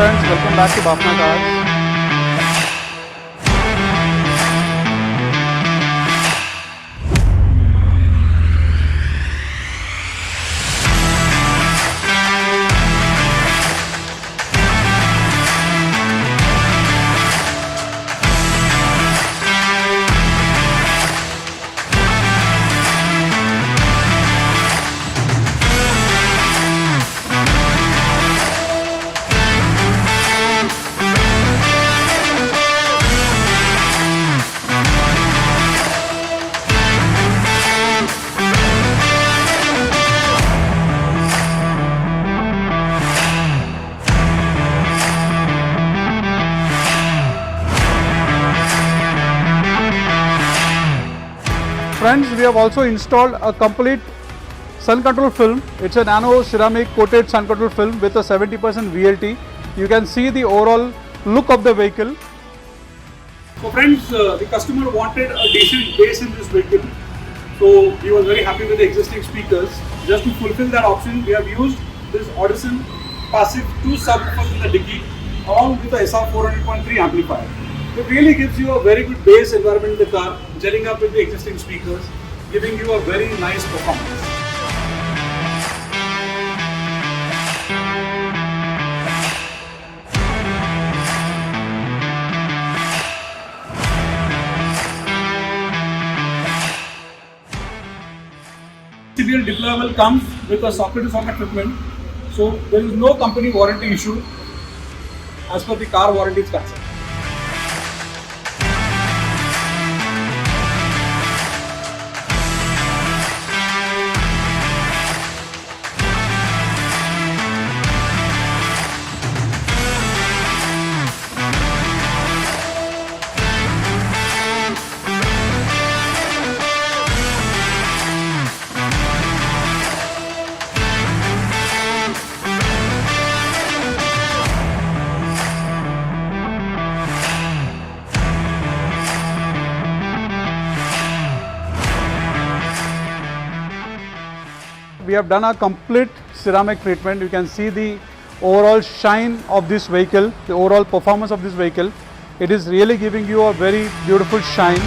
friends, welcome back to Bafna Cars. Friends, we have also installed a complete sun control film. It's a nano ceramic coated sun control film with a 70% VLT. You can see the overall look of the vehicle. So friends, the customer wanted a decent bass in this vehicle. So he was very happy with the existing speakers. Just to fulfill that option, we have used this Audison passive 2 subwoofers in the dicky along with the SR4.300 amplifier. It really gives you a very good bass environment in the car, gelling up with the existing speakers, giving you a very nice performance. CBL deployable comes with a socket-to-socket fitment, so there is no company warranty issue as per the car warranty is concerned. We have done a complete ceramic treatment. You can see the overall shine of this vehicle, the overall performance of this vehicle. It is really giving you a very beautiful shine.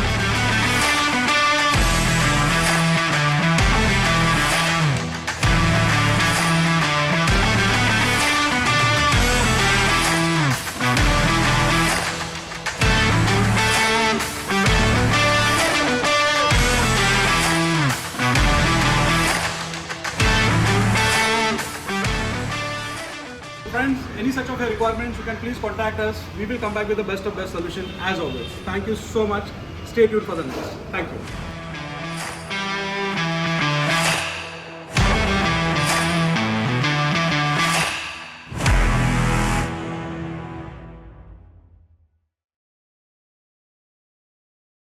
Friends, any such of your requirements, you can please contact us. We will come back with the best of best solution as always. Thank you so much. Stay tuned for the next. Thank you.